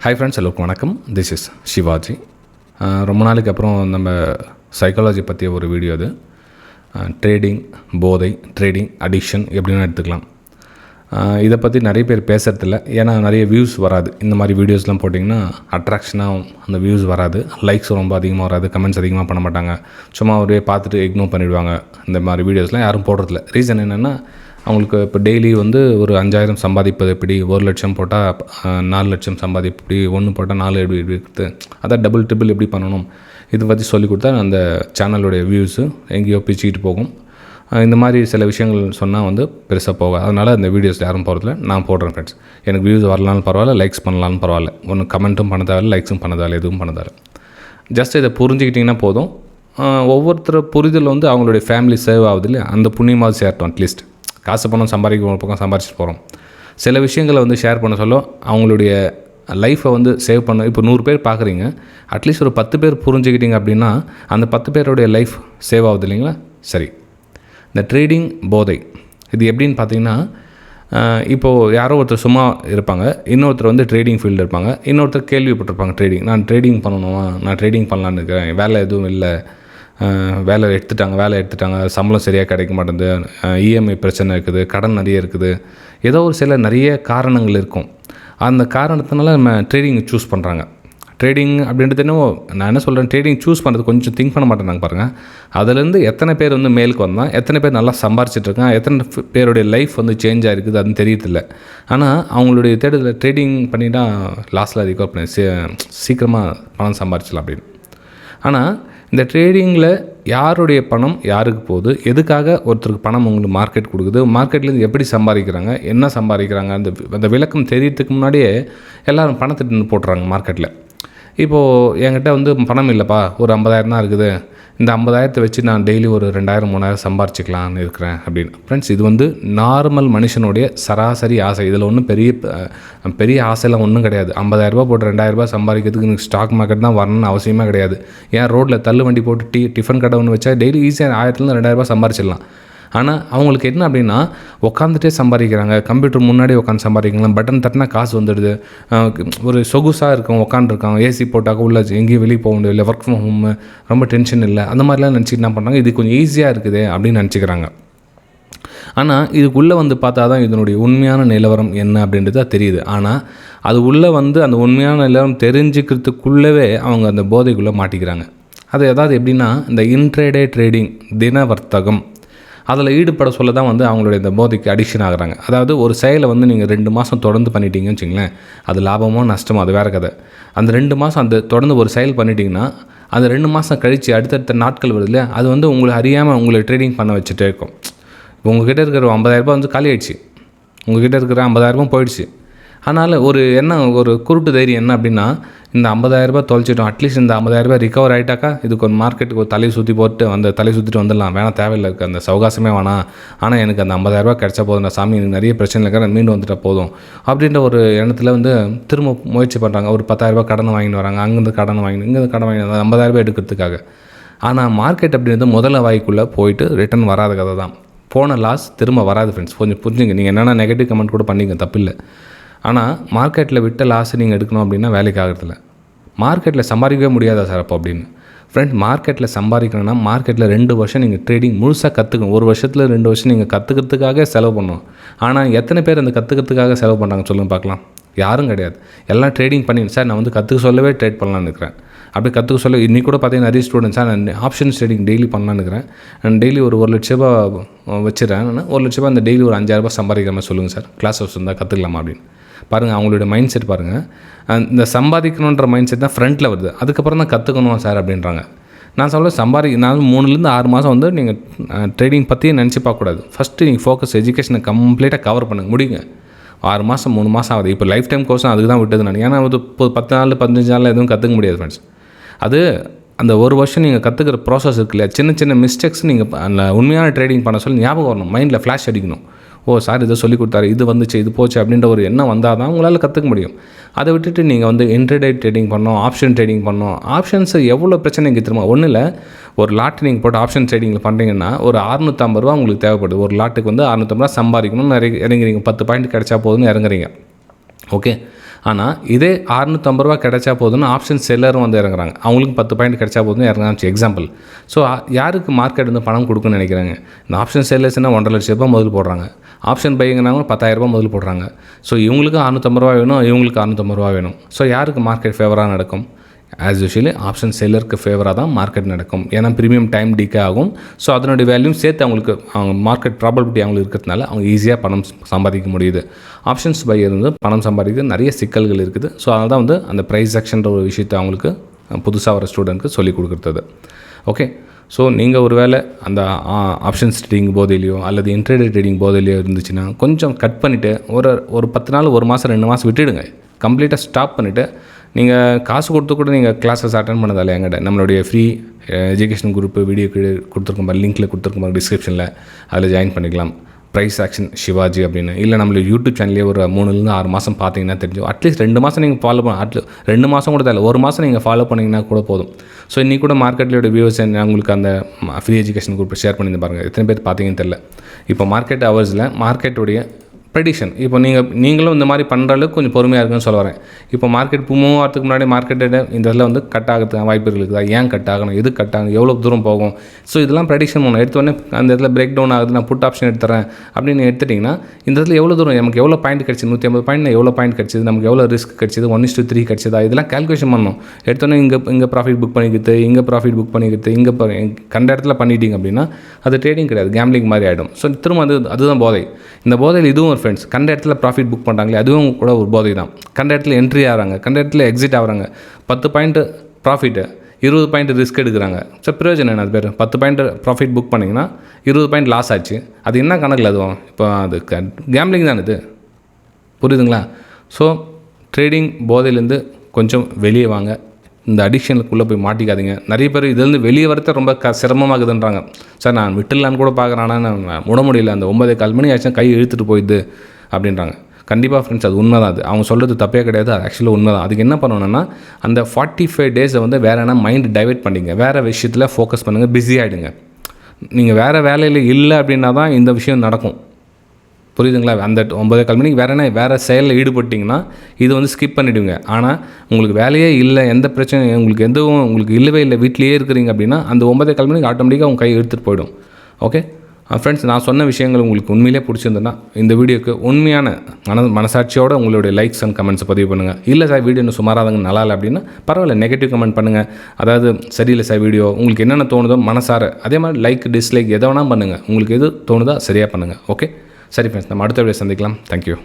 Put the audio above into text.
Hi friends, எல்லோருக்கும் வணக்கம். This is Shivaji. ரொம்ப நாளைக்கு அப்புறம் நம்ம சைக்காலஜி பற்றிய ஒரு வீடியோ அது. ட்ரேடிங் போதை, ட்ரேடிங் அடிக்ஷன் எப்படின்னு எடுத்துக்கலாம். இதை பற்றி நிறைய பேர் பேசுகிறதில்ல, ஏன்னா நிறைய வியூஸ் வராது. இந்த மாதிரி வீடியோஸ்லாம் போட்டிங்கன்னா அட்ராக்ஷனாக அந்த வியூஸ் வராது, லைக்ஸ் ரொம்ப அதிகமாக வராது, கமெண்ட்ஸ் அதிகமாக பண்ண மாட்டாங்க, சும்மா ஒரே பார்த்துட்டு இக்னோர் பண்ணிவிடுவாங்க. இந்த மாதிரி வீடியோஸ்லாம் யாரும் போடுறதில்ல. ரீசன் என்னென்னா, அவங்களுக்கு இப்போ டெய்லி வந்து ஒரு 5,000 சம்பாதிப்பது எப்படி, 1,00,000 போட்டால் 4,00,000 சம்பாதிப்பு எப்படி, 1 போட்டால் 4 எப்படி இருக்குது, அதான் டபுள் ட்ரிபிள் எப்படி பண்ணணும், இதை பற்றி சொல்லிக் கொடுத்தா அந்த சேனலுடைய வியூஸு எங்கேயோ பிச்சுக்கிட்டு போகும். இந்த மாதிரி சில விஷயங்கள் சொன்னால் வந்து பெருசாக போகும். அதனால் அந்த வீடியோஸ் யாரும் போகிறதில்ல, நான் போடுறேன் ஃப்ரெண்ட்ஸ். எனக்கு வியூஸ் வரலான்னு பரவாயில்ல, லைக்ஸ் பண்ணலான்னு பரவாயில்ல, ஒன்றும் கமெண்ட்டும் பண்ண தேவையில்ல, லைக்ஸும் பண்ண தேவையில்ல, எதுவும் பண்ண தேவையில்ல. ஜஸ்ட் இதை புரிஞ்சுக்கிட்டிங்கன்னா போதும். ஒவ்வொருத்தர் புரிதல் வந்து அவங்களுடைய ஃபேமிலி சேவ் ஆகுது இல்லையா, அந்த புண்ணியமாவது சேரட்டும். அட்லீஸ்ட் காசு பணம் சம்பாதிக்க ஒரு பக்கம் சம்பாரிச்சிட்டு போகிறோம், சில விஷயங்களை வந்து ஷேர் பண்ண சொல்ல அவங்களுடைய லைஃப்பை வந்து சேவ் பண்ண. இப்போ 100 பேர் பார்க்குறீங்க, அட்லீஸ்ட் ஒரு 10 பேர் புரிஞ்சுக்கிட்டீங்க அப்படின்னா அந்த 10 பேருடைய லைஃப் சேவ் ஆகுது இல்லைங்களா. சரி, இந்த ட்ரேடிங் போதை இது எப்படின்னு பார்த்தீங்கன்னா, இப்போது யாரோ ஒருத்தர் சும்மா இருப்பாங்க, இன்னொருத்தர் வந்து ட்ரேடிங் ஃபீல்டு இருப்பாங்க, இன்னொருத்தர் கேள்விப்பட்டிருப்பாங்க ட்ரேடிங். நான் ட்ரேடிங் பண்ணணுமா, நான் ட்ரேடிங் பண்ணலான்னு இருக்கிறேன், வேலை எதுவும் இல்லை, வேலை எடுத்துட்டாங்க, சம்பளம் சரியாக கிடைக்க மாட்டேங்குது, இஎம்ஐ பிரச்சனை இருக்குது, கடன் நிறைய இருக்குது, ஏதோ ஒரு சில நிறைய காரணங்கள் இருக்கும். அந்த காரணத்தினால நம்ம ட்ரேடிங் சூஸ் பண்ணுறாங்க. ட்ரேடிங் அப்படின்றது என்னவோ, நான் என்ன சொல்கிறேன், ட்ரேடிங் சூஸ் பண்ணுறது கொஞ்சம் திங்க் பண்ண மாட்டேனாங்க பாருங்கள். அதுலேருந்து எத்தனை பேர் வந்து மேலுக்கு வந்தால், எத்தனை பேர் நல்லா சம்பாரிச்சிட்ருக்காங்க, எத்தனை பேருடைய லைஃப் வந்து சேஞ்ச் ஆகிருக்குது, அதுன்னு தெரியறதில்ல. ஆனால் அவங்களுடைய தேடுதல் ட்ரேடிங் பண்ணிட்டா லாஸில் ரிகவர் பண்ணி சீக்கிரமாக பணம் சம்பாரிச்சிடலாம் அப்படின்னு. ஆனால் இந்த ட்ரேடிங்கில் யாருடைய பணம் யாருக்கு போகுது, எதுக்காக ஒருத்தருக்கு பணம் உங்களுக்கு மார்க்கெட் கொடுக்குது, மார்க்கெட்லேருந்து எப்படி சம்பாதிக்கிறாங்க, என்ன சம்பாதிக்கிறாங்க, அந்த விளக்கம் தெரியறதுக்கு முன்னாடியே எல்லோரும் பணத்தை போட்டுறாங்க மார்க்கெட்டில். இப்போது என்கிட்ட வந்து பணம் இல்லைப்பா, ஒரு 50,000 தான் இருக்குது, இந்த 50,000 வச்சு நான் டெய்லி ஒரு 2,000 3,000 சம்பாரிச்சிக்கலான்னு இருக்கிறேன் அப்படின்னு. ஃப்ரெண்ட்ஸ், இது வந்து நார்மல் மனுஷனுடைய சராசரி ஆசை. இதில் ஒன்றும் பெரிய ஆசைலாம் ஒன்றும் கிடையாது. 50,000 போட்டு 2,000 சம்பாதிக்கிறதுக்கு எனக்கு ஸ்டாக் மார்க்கெட் தான் வரணும்னு அவசியமே கிடையாது. ஏன் ரோட்டில் தள்ளு வண்டி போட்டு டிஃபன் கடை ஒன்று வச்சா டெய்லி ஈஸியாக 1000 2,000 சம்பாரிச்சிடலாம். ஆனால் அவங்களுக்கு என்ன அப்படின்னா, உட்காந்துட்டே சம்பாதிக்கிறாங்க, கம்ப்யூட்டர் முன்னாடி உட்காந்து சம்பாதிக்கலாம், பட்டன் தட்டினா காசு வந்துடுது, ஒரு சொகுசாக இருக்கும், உட்காந்துருக்காங்க, ஏசி போட்டாக்க உள்ள எங்கேயும் வெளியே போக முடியல, ஒர்க் ஃப்ரம் ஹோம், ரொம்ப டென்ஷன் இல்லை, அந்த மாதிரிலாம் நினச்சிட்டு என்ன பண்ணுறாங்க, இது கொஞ்சம் ஈஸியாக இருக்குது அப்படின்னு நினச்சிக்கிறாங்க. ஆனால் இதுக்குள்ளே வந்து பார்த்தா தான் இதனுடைய உண்மையான நிலவரம் என்ன அப்படின்றது தான் தெரியுது. ஆனால் அது உள்ளே வந்து அந்த உண்மையான நிலவரம் தெரிஞ்சுக்கிறதுக்குள்ளவே அவங்க அந்த போதைக்குள்ளே மாட்டிக்கிறாங்க. அது ஏதாவது எப்படின்னா, இந்த இன்ட்ரேடே ட்ரேடிங், தின வர்த்தகம், அதில் ஈடுபட சொல்ல தான் வந்து அவங்களுடைய இந்த போதைக்கு அடிக்ஷன் ஆகுறாங்க. அதாவது ஒரு செயலை வந்து நீங்கள் 2 மாதம் தொடர்ந்து பண்ணிட்டீங்கன்னு வச்சுங்களேன், அது லாபமோ நஷ்டமோ அது வேறு கதை. அந்த 2 மாதம் அந்த தொடர்ந்து ஒரு செயல் பண்ணிட்டீங்கன்னா, அந்த 2 மாதம் கழித்து அடுத்தடுத்த நாட்கள் வருது இல்லையா, அது வந்து உங்களை அறியாமல் உங்களை ட்ரேடிங் பண்ண வச்சுட்டே இருக்கும். உங்கள்கிட்ட இருக்கிற 50,000 வந்து காலி ஆகிடுச்சு, உங்கள்கிட்ட இருக்கிற 50,000 போயிடுச்சு. அதனால் ஒரு குருட்டு தைரியம் என்ன அப்படின்னா, இந்த 50,000 தொலைச்சிட்டோம், அட்லீஸ்ட் இந்த 50,000 ரிகவர் ஆகிட்டாக்கா இதுக்கு ஒரு மார்க்கெட்டுக்கு ஒரு தலையை சுற்றி போட்டு தலையை சுற்றிட்டு வந்துடலாம், வேணாம் தேவையில்லை, அந்த சவகாசமே வேணாம், ஆனால் எனக்கு அந்த 50,000 கிடச்சா போதும், நான் சாமி எனக்கு நிறைய பிரச்சனை இருக்கிற மீண்டு வந்துட்டால் போதும் அப்படின்ற ஒரு எண்ணத்தில் வந்து திரும்ப முயற்சி பண்ணுறாங்க. ஒரு 10,000 கடன் வாங்கிட்டு வராங்க, அங்கேருந்து கடன் வாங்கிட்டு இங்கேருந்து கடன் வாங்கி 50,000 எடுக்கிறதுக்காக. ஆனால் மார்க்கெட் அப்படின்றது முதல்ல வாய்க்குள்ளே போயிட்டு ரிட்டர்ன் வராத கதை தான். போன லாஸ் திரும்ப வராது ஃப்ரெண்ட்ஸ், கொஞ்சம் புரிஞ்சுங்க. நீங்கள் என்னென்னா நெகட்டிவ் கமெண்ட் கூட பண்ணிங்க, தப்பில்லை. ஆனால் மார்க்கெட்டில் விட்ட லாஸை நீங்கள் எடுக்கணும் அப்படின்னா வேலைக்கு ஆகிறதில்ல. மார்க்கெட்டில் சம்பாதிக்கவே முடியாதா சார் அப்போ அப்படின்னு. ஃப்ரெண்ட், மார்க்கெட்டில் சம்பாதிக்கணும்னா மார்க்கெட்டில் 2 வருஷம் நீங்கள் ட்ரேடிங் முழுசாக கற்றுக்கணும். ஒரு வருஷத்தில் 2 வருஷம் நீங்கள் கற்றுக்கிறதுக்காக செலவு பண்ணணும். ஆனால் எத்தனை பேர் அந்த கற்றுக்கிறதுக்காக செலவு பண்ணுறாங்க சொல்லுங்கள் பார்க்கலாம்? யாரும் கிடையாது. எல்லாம் ட்ரேடிங் பண்ணி, சார் நான் வந்து கற்றுக்க சொல்லவே ட்ரேட் பண்ணலான்னு இருக்கிறேன், அப்படி கற்றுக்க சொல்ல. இன்றைக்கி கூட பார்த்தீங்கன்னா நிறைய ஸ்டூடெண்ட்ஸ், சார் நான் ஆப்ஷன்ஸ் ட்ரேடிங் டெய்லி பண்ணலான்னு இருக்கிறேன், நான் டெய்லி ஒரு 1,00,000 வச்சுறேன், 1,00,000 அந்த டெய்லி ஒரு 5,000 சம்பாதிக்கிற மாதிரி சொல்லுங்கள் சார், கிளாஸ் ஹவுஸ் இருந்தால் கற்றுக்கலாமா அப்படின்னு. பாருங்கள், அவங்களுடைய மைண்ட் செட் பாருங்கள். இந்த சம்பாதிக்கணுன்ற மைண்ட் செட் தான் ஃப்ரண்ட்டில் வருது, அதுக்கப்புறம் தான் கற்றுக்கணும் சார் அப்படின்றாங்க. நான் சொல்ல நான் 3லேருந்து 6 மாதம் வந்து நீங்கள் ட்ரேடிங் பற்றியே நினச்சி பார்க்கக்கூடாது. ஃபஸ்ட்டு நீங்கள் ஃபோக்கஸ் எஜுகேஷனை கம்ப்ளீட்டாக கவர் பண்ணுங்க, முடியுங்க. 6 மாதம் 3 மாதம் ஆகுது. இப்போ லைஃப் டைம் கோர்ஸ் அதுக்கு தான் விட்டது நான். ஏன்னா அது 10 நாள் 15 நாளில் எதுவும் கற்றுக்க முடியாது ஃப்ரெண்ட்ஸ். அது அந்த ஒரு வருஷம் நீங்கள் கற்றுக்கிற ப்ராசஸ் இருக்கு இல்லையா, சின்ன சின்ன மிஸ்டேக்ஸ் நீங்கள் அந்த உண்மையான ட்ரேடிங் பண்ண சொல்லி ஞாபகம் வரணும், மைண்டில் ஃப்ளாஷ் அடிக்கணும். ஓ சார் இதை சொல்லி கொடுத்தாரு, இது வந்துச்சு, இது போச்சு அப்படின்ற ஒரு எண்ணம் வந்தால் தான் உங்களால் கற்றுக்க முடியும். அதை விட்டுட்டு நீங்கள் வந்து இன்ட்ரடே ட்ரேடிங் பண்ணோம், ஆப்ஷன் ட்ரேடிங் பண்ணோம். ஆப்ஷன்ஸு எவ்வளோ பிரச்சனை இங்கே திரும்ப ஒன்றும் இல்லை. ஒரு லாட் நீங்கள் போட்டு ஆப்ஷன் ட்ரேடிங்கில் பண்ணுறீங்கன்னா ஒரு 650 ரூபா உங்களுக்கு தேவைப்படுது. ஒரு லாட்டுக்கு வந்து 650 ரூபா சம்பாதிக்கணும்னு இறங்குறீங்க, 10 பாயிண்ட் கிடச்சா போதுன்னு இறங்குறீங்க. ஓகே, ஆனால் இதே ₹650 கிடைச்சா போதும்னு ஆப்ஷன் செல்லரும் வந்து இறங்குறாங்க. அவங்களுக்கு 10 பாயிண்ட் கிடைச்சா போதும்னு இறங்குறாங்க எக்ஸாம்பிள். ஸோ யாருக்கு மார்க்கெட் வந்து பணம் கொடுக்குன்னு நினைக்கிறாங்க? இந்த ஆப்ஷன் செல்லர்ஸ்னால் ₹1,50,000 முதல் போடுறாங்க. ஆப்ஷன் பையிங்கிறவங்க ₹10,000 முதல் போடுறாங்க. ஸோ இவங்களுக்கு ₹650 வேணும், இவங்களுக்கு ₹650 வேணும். ஸோ யாருக்கு மார்க்கெட் ஃபேவராக நடக்கும்? ஆஸ் யூஷுவலி ஆப்ஷன் செல்லருக்கு ஃபேவராக தான் மார்க்கெட் நடக்கும். ஏன்னா ப்ரீமியம் டைம் டிகே ஆகும். ஸோ அதனுடைய வேல்யூம் சேர்த்து அவங்களுக்கு அவங்க மார்க்கெட் ப்ராபபிலிட்டி அவங்களுக்கு இருக்கிறதுனால அவங்க ஈஸியாக பணம் சம்பாதிக்க முடியுது. ஆப்ஷன்ஸ் பை இருந்து பணம் சம்பாதிக்கிறது நிறைய சிக்கல்கள் இருக்குது. ஸோ அதனால தான் வந்து அந்த ப்ரைஸ் ஆக்ஷன்ற ஒரு விஷயத்தை அவங்களுக்கு புதுசாக வர ஸ்டூடெண்ட்க்கு சொல்லிக் கொடுக்குறது. ஓகே, ஸோ நீங்கள் ஒரு வேளை அந்த ஆப்ஷன்ஸ் ட்ரேடிங் போதையிலையோ அல்லது இன்ட்ரேடே ட்ரேடிங் போதையிலையோ இருந்துச்சுன்னா கொஞ்சம் கட் பண்ணிவிட்டு ஒரு 10 நாள், 1 மாதம், 2 மாதம் விட்டுடுங்க. கம்ப்ளீட்டாக ஸ்டாப் பண்ணிவிட்டு நீங்கள் காசு கொடுத்து கூட நீங்கள் கிளாஸஸ் அட்டன் பண்ணதால எங்கிட்ட நம்மளுடைய ஃப்ரீ எஜுகேஷன் குரூப்பு வீடியோ கொடுத்துருக்கோம் பாரு, லிங்க்கில் கொடுத்துருக்கோம் டிஸ்கிரிப்ஷனில், அதில் ஜாயின் பண்ணிக்கலாம். ப்ரைஸ் ஆக்ஷன் சிவாஜி அப்படின்னு. இல்லை நம்மளோட யூடியூப் சேனல்லே ஒரு 3 to 6 மாதம் பார்த்தீங்கன்னா தெரிஞ்சு அட்லீஸ்ட் 2 மாதம் நீங்கள் ஃபாலோ பண்ண 2 மாதம் கூட தேவை, 1 மாதம் நீங்கள் ஃபாலோ பண்ணிங்கன்னா கூட போதும். ஸோ இன்றைக்கி கூட மார்க்கெட்டோட வியூவர்ஸ் உங்களுக்கு அந்த ஃப்ரீ எஜுகேஷன் குரூப் ஷேர் பண்ணி பாருங்கள். எத்தனை பேர் பார்த்தீங்கன்னு தெரில. இப்போ மார்க்கெட் ஹவர்ஸில் மார்க்கெட்டுடைய ப்ரெடிக்ஷன் இப்போ நீங்களும் இந்த மாதிரி பண்ணுற அளவுக்கு கொஞ்சம் பொறுமையாக இருக்குன்னு சொல்ல வரேன். இப்போ மார்க்கெட் மூவ் ஆகிறதுக்கு முன்னாடி மார்க்கெட்டை இந்த இதில் வந்து கட் ஆகிறதுக்கு வாய்ப்புகள் இருக்குதா? ஏன் கட் ஆகணும்? எது கட் ஆகணும்? எவ்வளோ தூரம் போகும்? ஸோ இதெல்லாம் ப்ரெடிக்ஷன் பண்ணணும். எடுத்தோடனே அந்த இடத்துல பிரேக் டவுன் ஆகுது, நான் புட் ஆப்ஷன் எடுத்துறேன் அப்படின்னு எடுத்துட்டிங்கன்னா இந்த இடத்துல எவ்வளோ தூரம் நமக்கு எவ்வளோ பாயிண்ட் கிடச்சிது, 150 பாயிண்ட் எவ்வளோ பாயிண்ட் கிடச்சிது, நமக்கு எவ்வளோ ரிஸ்க் கிடச்சிது, 1:3 கிடச்சிதா, இதெல்லாம் கால்குலேஷன் பண்ணணும். எடுத்தோன்னே இங்கே ப்ராஃபிட் புக் பண்ணிக்கிறது, இங்கே ப்ராஃபிட் புக் பண்ணிக்கிறது, இங்கே கண்ட இடத்துல பண்ணிட்டீங்க அப்படின்னா அது ட்ரேடிங் கிடையாது, கேம்லிங் மாதிரி ஆகிடும். ஸோ திரும்ப அதுதான் போதை. இந்த போதையில் இதுவும் ஒரு ஃப்ரெண்ட்ஸ் கண்ட இடத்துல ப்ராஃபிட் புக் பண்ணுறாங்களே அதுவும் கூட ஒரு போதை தான். கண்ட இடத்துல என்ட்ரி ஆகிறாங்க, கண்ட இடத்துல எக்ஸிட் ஆகிறாங்க. 10 பாயிண்ட் ப்ராஃபிட்டு, 20 பாயிண்ட் ரிஸ்க் எடுக்கிறாங்க. ஸோ பிரயோஜனம் என்ன? அது பேர் 10 பாயிண்ட் ப்ராஃபிட் புக் பண்ணிங்கன்னா 20 பாயிண்ட் லாஸ் ஆச்சு. அது என்ன கணக்கில் அதுவும்? இப்போ அது கேம்லிங் தான் இது. புரியுதுங்களா? ஸோ ட்ரேடிங் போதையிலேருந்து கொஞ்சம் வெளியே வாங்க. இந்த அடிக்ஷனுக்குள்ளே போய் மாட்டிக்காதீங்க. நிறைய பேர் இதுலேருந்து வெளியே வரத்த ரொம்ப சிரமமாகுதுன்றாங்க. சார் நான் விட்டுடலான்னு கூட பார்க்குறேன், ஆனால் நான் விட முடியல, அந்த 9:15 மணி ஆச்சுன்னா கை இழுத்துட்டு போயிடுது அப்படின்றாங்க. கண்டிப்பாக ஃப்ரெண்ட்ஸ் அது உண்மை தான். அது அவங்க சொல்கிறது தப்பே கிடையாது, அது ஆக்சுவலாக உண்மை தான். அதுக்கு என்ன பண்ணணும்னா அந்த 45 டேஸை வந்து வேறு என்ன மைண்ட் டைவெர்ட் பண்ணிங்க, வேறு விஷயத்தில் ஃபோக்கஸ் பண்ணுங்கள், பிஸி ஆகிடுங்க. நீங்கள் வேறு வேலையில் இல்லை அப்படின்னா தான் இந்த விஷயம் நடக்கும். புரியுதுங்களா? அந்த 9:15 மணிக்கு வேறு செயலில் ஈடுபட்டிங்கன்னா இது வந்து ஸ்கிப் பண்ணிவிடுங்க. ஆனால் உங்களுக்கு வேலையே இல்லை, எந்த பிரச்சனையும் உங்களுக்கு எதுவும் உங்களுக்கு இல்லவே இல்லை, வீட்டிலேயே இருக்கிறீங்க அப்படின்னா அந்த 9:15 மணிக்கு ஆட்டோமேட்டிக்காக உங்கள் கை எடுத்துகிட்டு போயிடும். ஓகே ஃப்ரெண்ட்ஸ், நான் சொன்ன விஷயங்கள் உங்களுக்கு உண்மையிலே பிடிச்சிருந்ததுன்னா இந்த வீடியோக்கு உண்மையான மனசாட்சியோட உங்களுடைய லைக்ஸ் அண்ட் கமெண்ட்ஸை பதிவு பண்ணுங்கள். இல்லை சார் வீடியோ இன்னும் சுமாராதங்க நல்லா இல்லை அப்படின்னா பரவாயில்ல, நெகட்டிவ் கமெண்ட் பண்ணுங்கள். அதாவது சரியில்லை சார் வீடியோ, உங்களுக்கு என்னென்ன தோணுதோ மனசார அதே மாதிரி லைக் டிஸ்லைக் எதை வேணால் பண்ணுங்கள். உங்களுக்கு எது தோணுதோ சரியாக பண்ணுங்கள். ஓகே சரி ஃப்ரெண்ட்ஸ், நம்ம அடுத்த வீடியோ சந்திக்கலாம். தேங்க்யூ.